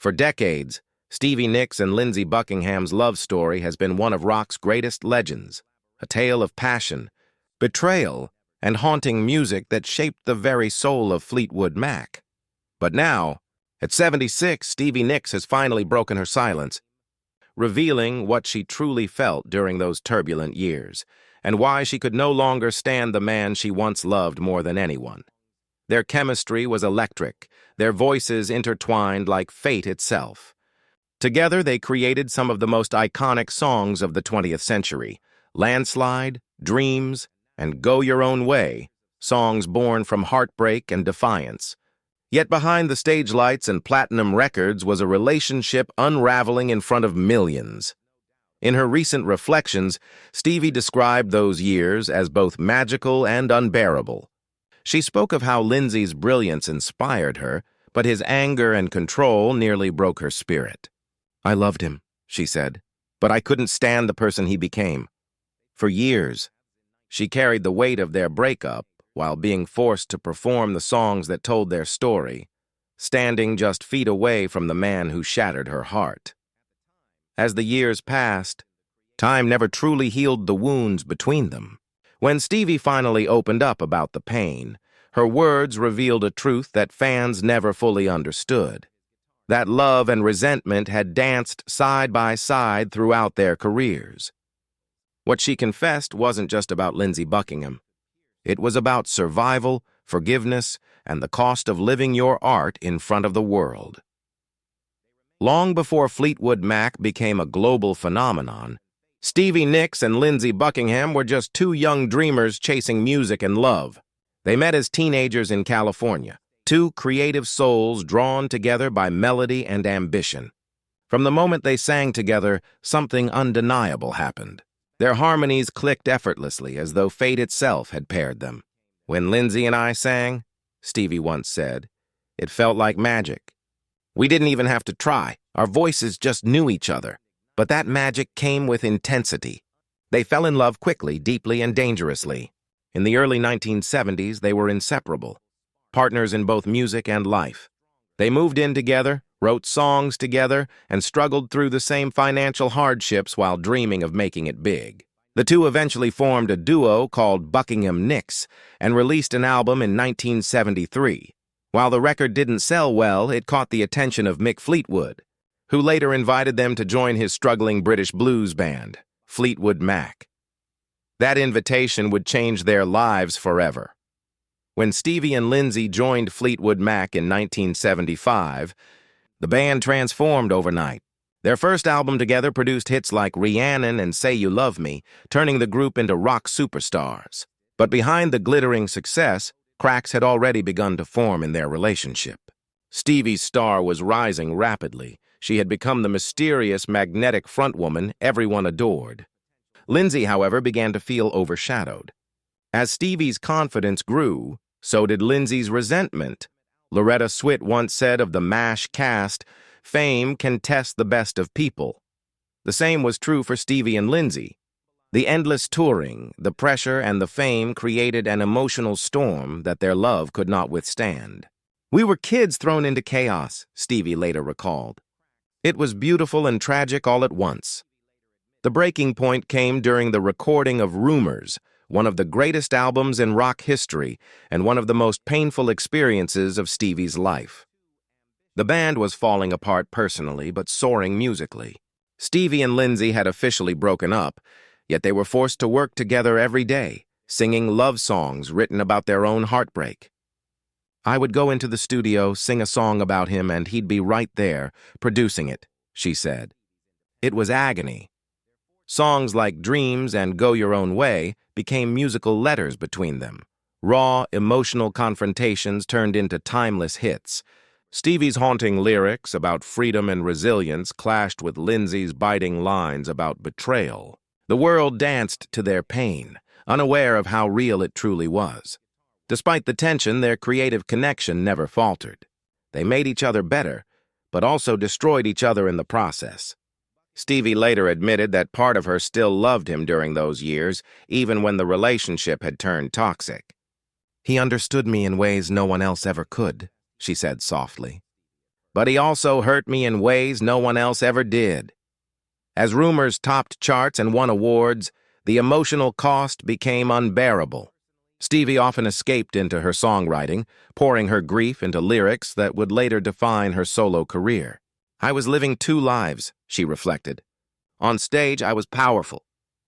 For decades, Stevie Nicks and Lindsey Buckingham's love story has been one of rock's greatest legends, a tale of passion, betrayal, and haunting music that shaped the very soul of Fleetwood Mac. But now, at 76, Stevie Nicks has finally broken her silence, revealing what she truly felt during those turbulent years, and why she could no longer stand the man she once loved more than anyone. Their chemistry was electric, their voices intertwined like fate itself. Together, they created some of the most iconic songs of the 20th century: Landslide, Dreams, and Go Your Own Way, songs born from heartbreak and defiance. Yet behind the stage lights and platinum records was a relationship unraveling in front of millions. In her recent reflections, Stevie described those years as both magical and unbearable. She spoke of how Lindsey's brilliance inspired her, but his anger and control nearly broke her spirit. "I loved him," she said, "but I couldn't stand the person he became." For years, she carried the weight of their breakup while being forced to perform the songs that told their story, standing just feet away from the man who shattered her heart. As the years passed, time never truly healed the wounds between them. When Stevie finally opened up about the pain, her words revealed a truth that fans never fully understood: that love and resentment had danced side by side throughout their careers. What she confessed wasn't just about Lindsey Buckingham. It was about survival, forgiveness, and the cost of living your art in front of the world. Long before Fleetwood Mac became a global phenomenon, Stevie Nicks and Lindsey Buckingham were just two young dreamers chasing music and love. They met as teenagers in California, two creative souls drawn together by melody and ambition. From the moment they sang together, something undeniable happened. Their harmonies clicked effortlessly, as though fate itself had paired them. "When Lindsey and I sang," Stevie once said, "it felt like magic. We didn't even have to try. Our voices just knew each other. But that magic came with intensity. They fell in love quickly, deeply, and dangerously. In the early 1970s, they were inseparable, partners in both music and life. They moved in together, wrote songs together, and struggled through the same financial hardships while dreaming of making it big. The two eventually formed a duo called Buckingham Nicks and released an album in 1973. While the record didn't sell well, it caught the attention of Mick Fleetwood, who later invited them to join his struggling British blues band, Fleetwood Mac. That invitation would change their lives forever. When Stevie and Lindsey joined Fleetwood Mac in 1975, the band transformed overnight. Their first album together produced hits like Rhiannon and Say You Love Me, turning the group into rock superstars. But behind the glittering success, cracks had already begun to form in their relationship. Stevie's star was rising rapidly. She had become the mysterious, magnetic frontwoman everyone adored. Lindsey, however, began to feel overshadowed. As Stevie's confidence grew, so did Lindsey's resentment. Loretta Swit once said of the MASH cast, "Fame can test the best of people." The same was true for Stevie and Lindsey. The endless touring, the pressure, and the fame created an emotional storm that their love could not withstand. "We were kids thrown into chaos," Stevie later recalled. "It was beautiful and tragic all at once." The breaking point came during the recording of Rumours, one of the greatest albums in rock history and one of the most painful experiences of Stevie's life. The band was falling apart personally, but soaring musically. Stevie and Lindsey had officially broken up, yet they were forced to work together every day, singing love songs written about their own heartbreak. "I would go into the studio, sing a song about him, and he'd be right there, producing it," she said. It was agony. Songs like Dreams and Go Your Own Way became musical letters between them. Raw, emotional confrontations turned into timeless hits. Stevie's haunting lyrics about freedom and resilience clashed with Lindsey's biting lines about betrayal. The world danced to their pain, unaware of how real it truly was. Despite the tension, their creative connection never faltered. They made each other better, but also destroyed each other in the process. Stevie later admitted that part of her still loved him during those years, even when the relationship had turned toxic. "He understood me in ways no one else ever could," she said softly. but he also hurt me in ways no one else ever did. As Rumours topped charts and won awards, the emotional cost became unbearable. Stevie often escaped into her songwriting, pouring her grief into lyrics that would later define her solo career. I was living two lives, she reflected. On stage, I was powerful.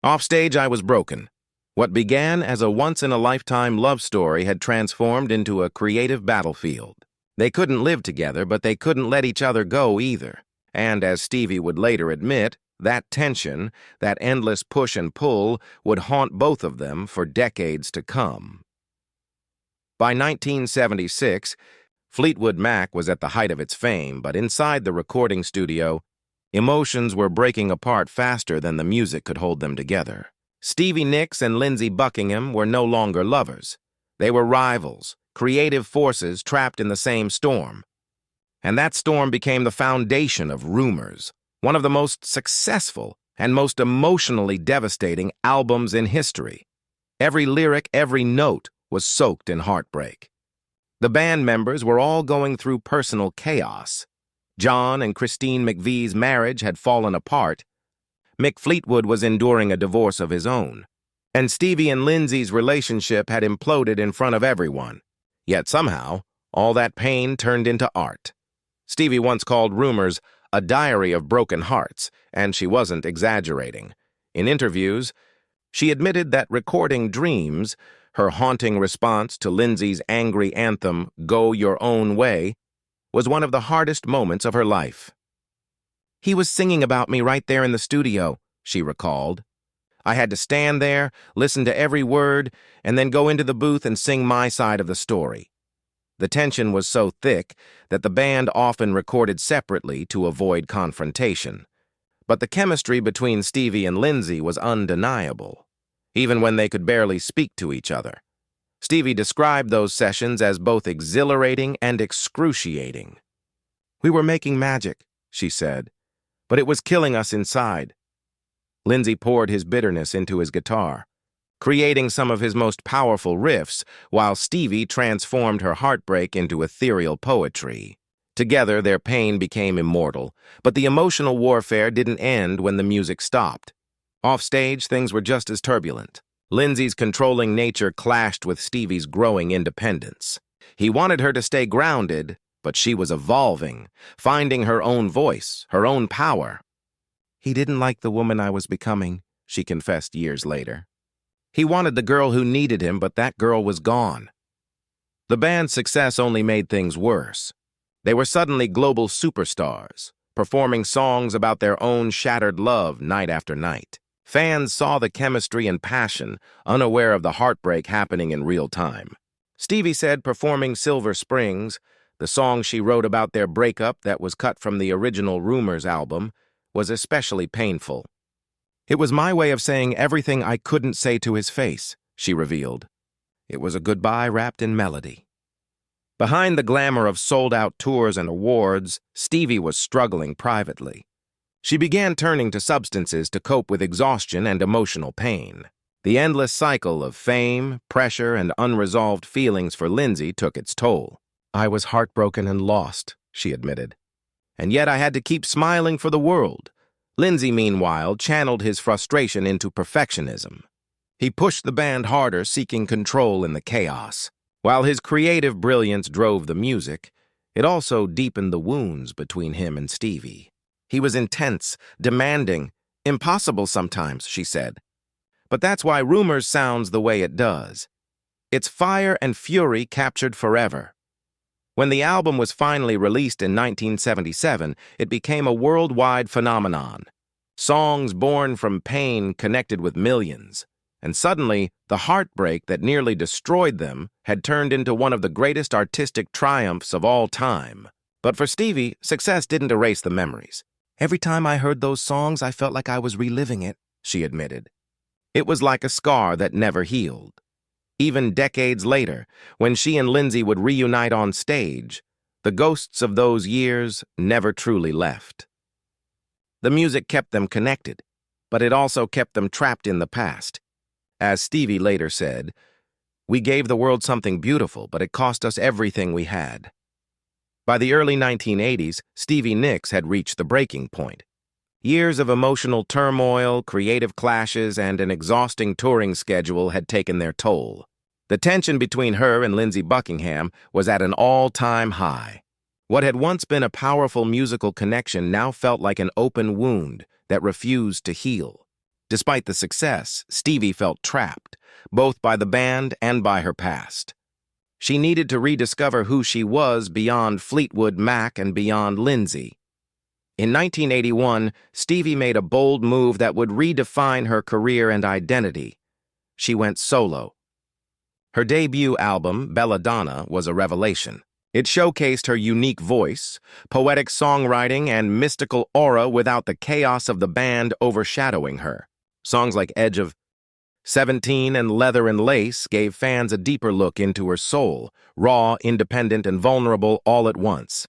Off stage, I was broken. What began as a once-in-a-lifetime love story had transformed into a creative battlefield. They couldn't live together, but they couldn't let each other go either. And as Stevie would later admit, that tension, that endless push and pull, would haunt both of them for decades to come. By 1976, Fleetwood Mac was at the height of its fame, but inside the recording studio, emotions were breaking apart faster than the music could hold them together. Stevie Nicks and Lindsey Buckingham were no longer lovers. They were rivals, creative forces trapped in the same storm. And that storm became the foundation of Rumours, one of the most successful and most emotionally devastating albums in history. Every lyric, every note was soaked in heartbreak. The band members were all going through personal chaos. John and Christine McVie's marriage had fallen apart. Mick Fleetwood was enduring a divorce of his own. And Stevie and Lindsey's relationship had imploded in front of everyone. Yet somehow, all that pain turned into art. Stevie once called Rumours a diary of broken hearts, and she wasn't exaggerating. In interviews, she admitted that recording Dreams, her haunting response to Lindsey's angry anthem, Go Your Own Way, was one of the hardest moments of her life. He was singing about me right there in the studio, she recalled. I had to stand there, listen to every word, and then go into the booth and sing my side of the story. The tension was so thick that the band often recorded separately to avoid confrontation. But the chemistry between Stevie and Lindsey was undeniable, even when they could barely speak to each other. Stevie described those sessions as both exhilarating and excruciating. We were making magic, she said, but it was killing us inside. Lindsey poured his bitterness into his guitar, creating some of his most powerful riffs, while Stevie transformed her heartbreak into ethereal poetry. Together, their pain became immortal, but the emotional warfare didn't end when the music stopped. Offstage, things were just as turbulent. Lindsey's controlling nature clashed with Stevie's growing independence. He wanted her to stay grounded, but she was evolving, finding her own voice, her own power. He didn't like the woman I was becoming, she confessed years later. He wanted the girl who needed him, but that girl was gone. The band's success only made things worse. They were suddenly global superstars, performing songs about their own shattered love night after night. Fans saw the chemistry and passion, unaware of the heartbreak happening in real time. Stevie said performing Silver Springs, the song she wrote about their breakup that was cut from the original Rumours album, was especially painful. It was my way of saying everything I couldn't say to his face, she revealed. It was a goodbye wrapped in melody. Behind the glamour of sold-out tours and awards, Stevie was struggling privately. She began turning to substances to cope with exhaustion and emotional pain. The endless cycle of fame, pressure, and unresolved feelings for Lindsey took its toll. I was heartbroken and lost, she admitted. And yet I had to keep smiling for the world. Lindsey, meanwhile, channeled his frustration into perfectionism. He pushed the band harder, seeking control in the chaos. While his creative brilliance drove the music, it also deepened the wounds between him and Stevie. He was intense, demanding, impossible sometimes, she said. But that's why Rumours sounds the way it does. It's fire and fury captured forever. When the album was finally released in 1977, it became a worldwide phenomenon. Songs born from pain connected with millions. And suddenly, the heartbreak that nearly destroyed them had turned into one of the greatest artistic triumphs of all time. But for Stevie, success didn't erase the memories. Every time I heard those songs, I felt like I was reliving it, she admitted. It was like a scar that never healed. Even decades later, when she and Lindsey would reunite on stage, the ghosts of those years never truly left. The music kept them connected, but it also kept them trapped in the past. As Stevie later said, "We gave the world something beautiful, but it cost us everything we had." By the early 1980s, Stevie Nicks had reached the breaking point. Years of emotional turmoil, creative clashes, and an exhausting touring schedule had taken their toll. The tension between her and Lindsey Buckingham was at an all-time high. What had once been a powerful musical connection now felt like an open wound that refused to heal. Despite the success, Stevie felt trapped, both by the band and by her past. She needed to rediscover who she was beyond Fleetwood Mac and beyond Lindsey. In 1981, Stevie made a bold move that would redefine her career and identity. She went solo. Her debut album, Belladonna, was a revelation. It showcased her unique voice, poetic songwriting, and mystical aura without the chaos of the band overshadowing her. Songs like Edge of 17 and Leather and Lace gave fans a deeper look into her soul, raw, independent, and vulnerable all at once.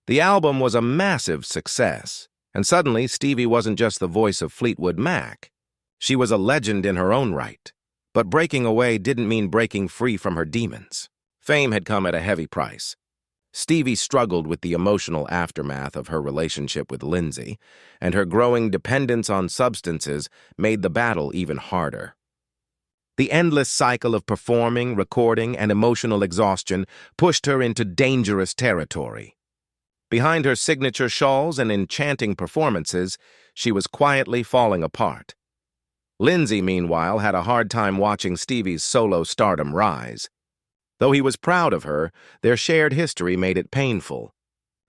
The album was a massive success, and suddenly Stevie wasn't just the voice of Fleetwood Mac. She was a legend in her own right. But breaking away didn't mean breaking free from her demons. Fame had come at a heavy price. Stevie struggled with the emotional aftermath of her relationship with Lindsey, and her growing dependence on substances made the battle even harder. The endless cycle of performing, recording, and emotional exhaustion pushed her into dangerous territory. Behind her signature shawls and enchanting performances, she was quietly falling apart. Lindsey, meanwhile, had a hard time watching Stevie's solo stardom rise. Though he was proud of her, their shared history made it painful.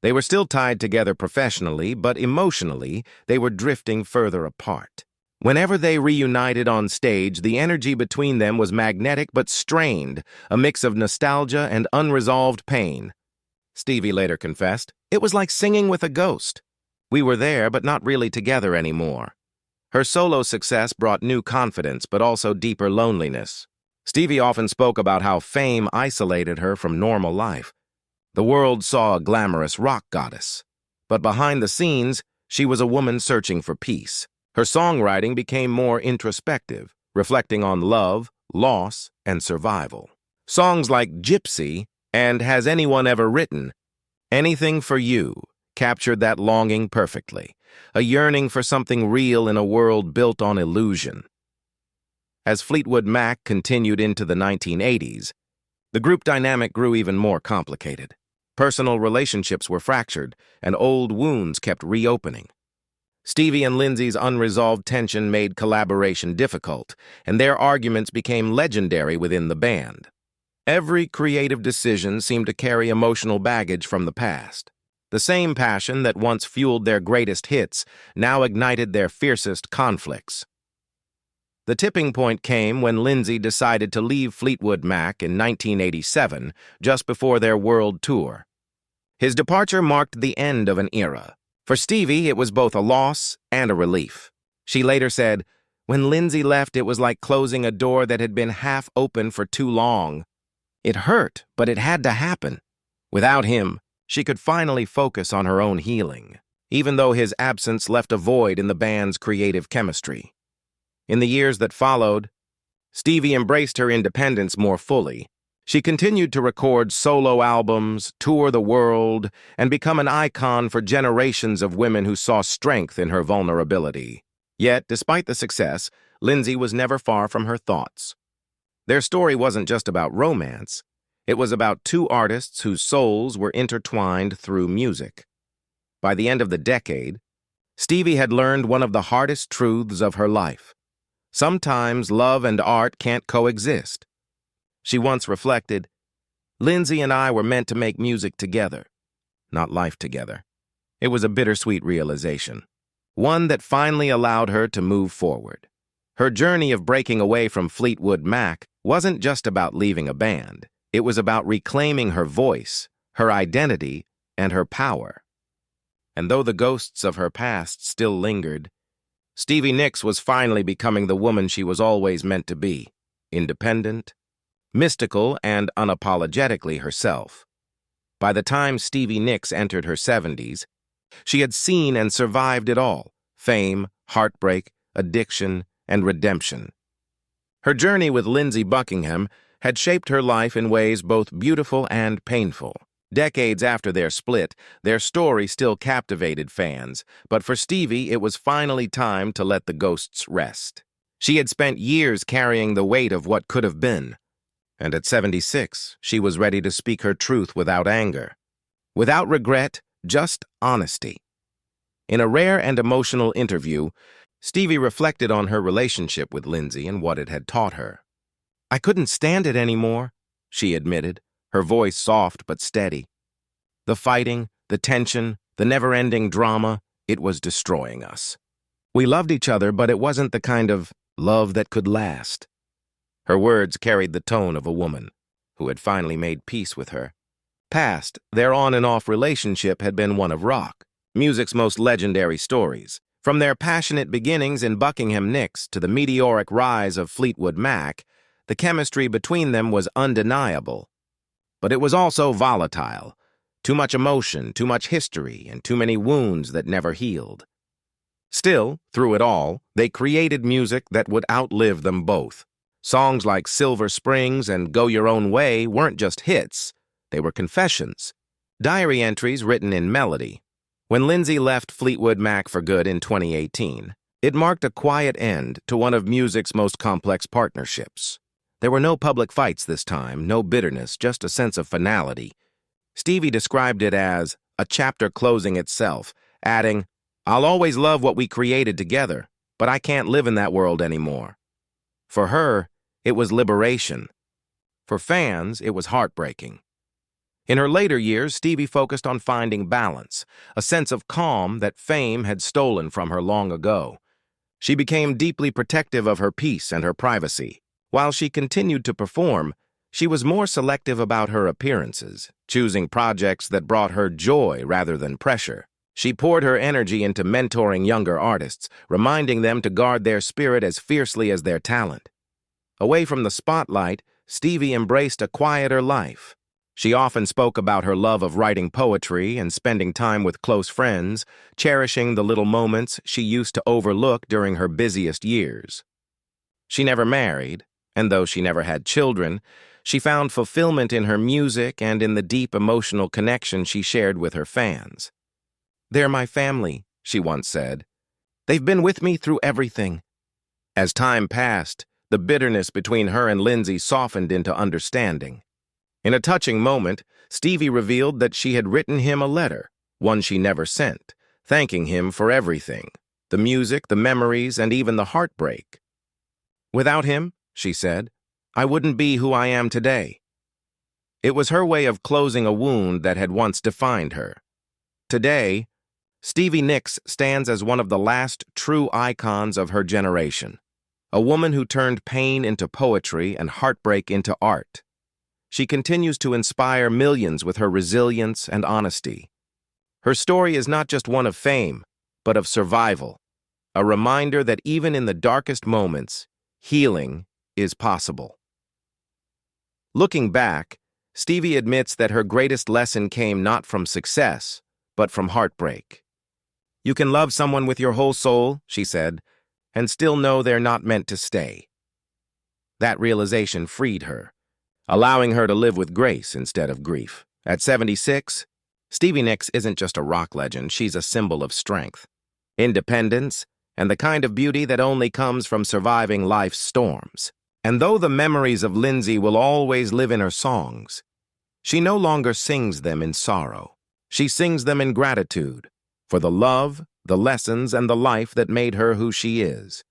They were still tied together professionally, but emotionally, they were drifting further apart. Whenever they reunited on stage, the energy between them was magnetic but strained, a mix of nostalgia and unresolved pain. Stevie later confessed, "It was like singing with a ghost. We were there, but not really together anymore." Her solo success brought new confidence, but also deeper loneliness. Stevie often spoke about how fame isolated her from normal life. The world saw a glamorous rock goddess, but behind the scenes, she was a woman searching for peace. Her songwriting became more introspective, reflecting on love, loss, and survival. Songs like Gypsy and Has Anyone Ever Written Anything for You captured that longing perfectly, a yearning for something real in a world built on illusion. As Fleetwood Mac continued into the 1980s, the group dynamic grew even more complicated. Personal relationships were fractured, and old wounds kept reopening. Stevie and Lindsey's unresolved tension made collaboration difficult, and their arguments became legendary within the band. Every creative decision seemed to carry emotional baggage from the past. The same passion that once fueled their greatest hits now ignited their fiercest conflicts. The tipping point came when Lindsey decided to leave Fleetwood Mac in 1987, just before their world tour. His departure marked the end of an era. For Stevie, it was both a loss and a relief. She later said, "When Lindsey left, it was like closing a door that had been half open for too long. It hurt, but it had to happen. Without him, she could finally focus on her own healing, even though his absence left a void in the band's creative chemistry." In the years that followed, Stevie embraced her independence more fully. She continued to record solo albums, tour the world, and become an icon for generations of women who saw strength in her vulnerability. Yet, despite the success, Lindsey was never far from her thoughts. Their story wasn't just about romance. It was about two artists whose souls were intertwined through music. By the end of the decade, Stevie had learned one of the hardest truths of her life. Sometimes love and art can't coexist. She once reflected, "Lindsey and I were meant to make music together, not life together." It was a bittersweet realization, one that finally allowed her to move forward. Her journey of breaking away from Fleetwood Mac wasn't just about leaving a band. It was about reclaiming her voice, her identity, and her power. And though the ghosts of her past still lingered, Stevie Nicks was finally becoming the woman she was always meant to be, independent, mystical, and unapologetically herself. By the time Stevie Nicks entered her 70s, she had seen and survived it all: fame, heartbreak, addiction, and redemption. Her journey with Lindsey Buckingham had shaped her life in ways both beautiful and painful. Decades after their split, their story still captivated fans, but for Stevie, it was finally time to let the ghosts rest. She had spent years carrying the weight of what could have been, and at 76, she was ready to speak her truth without anger. Without regret, just honesty. In a rare and emotional interview, Stevie reflected on her relationship with Lindsey and what it had taught her. "I couldn't stand it anymore," she admitted, her voice soft but steady. "The fighting, the tension, the never-ending drama, it was destroying us. We loved each other, but it wasn't the kind of love that could last." Her words carried the tone of a woman who had finally made peace with her past. Their on-and-off relationship had been one of rock, music's most legendary stories. From their passionate beginnings in Buckingham Nicks to the meteoric rise of Fleetwood Mac, the chemistry between them was undeniable. But it was also volatile. Too much emotion, too much history, and too many wounds that never healed. Still, through it all, they created music that would outlive them both. Songs like Silver Springs and Go Your Own Way weren't just hits, they were confessions, diary entries written in melody. When Lindsey left Fleetwood Mac for good in 2018, it marked a quiet end to one of music's most complex partnerships. There were no public fights this time, no bitterness, just a sense of finality. Stevie described it as a chapter closing itself, adding, "I'll always love what we created together, but I can't live in that world anymore." For her, it was liberation. For fans, it was heartbreaking. In her later years, Stevie focused on finding balance, a sense of calm that fame had stolen from her long ago. She became deeply protective of her peace and her privacy. While she continued to perform, she was more selective about her appearances, choosing projects that brought her joy rather than pressure. She poured her energy into mentoring younger artists, reminding them to guard their spirit as fiercely as their talent. Away from the spotlight, Stevie embraced a quieter life. She often spoke about her love of writing poetry and spending time with close friends, cherishing the little moments she used to overlook during her busiest years. She never married, and though she never had children, she found fulfillment in her music and in the deep emotional connection she shared with her fans. "They're my family," she once said. "They've been with me through everything." As time passed, the bitterness between her and Lindsey softened into understanding. In a touching moment, Stevie revealed that she had written him a letter, one she never sent, thanking him for everything, the music, the memories, and even the heartbreak. "Without him," she said, "I wouldn't be who I am today." It was her way of closing a wound that had once defined her. Today, Stevie Nicks stands as one of the last true icons of her generation, a woman who turned pain into poetry and heartbreak into art. She continues to inspire millions with her resilience and honesty. Her story is not just one of fame, but of survival, a reminder that even in the darkest moments, healing is possible. Looking back, Stevie admits that her greatest lesson came not from success, but from heartbreak. "You can love someone with your whole soul," she said, "and still know they're not meant to stay." That realization freed her, allowing her to live with grace instead of grief. At 76, Stevie Nicks isn't just a rock legend, she's a symbol of strength, independence, and the kind of beauty that only comes from surviving life's storms. And though the memories of Lindsey will always live in her songs, she no longer sings them in sorrow. She sings them in gratitude for the love, the lessons, and the life that made her who she is.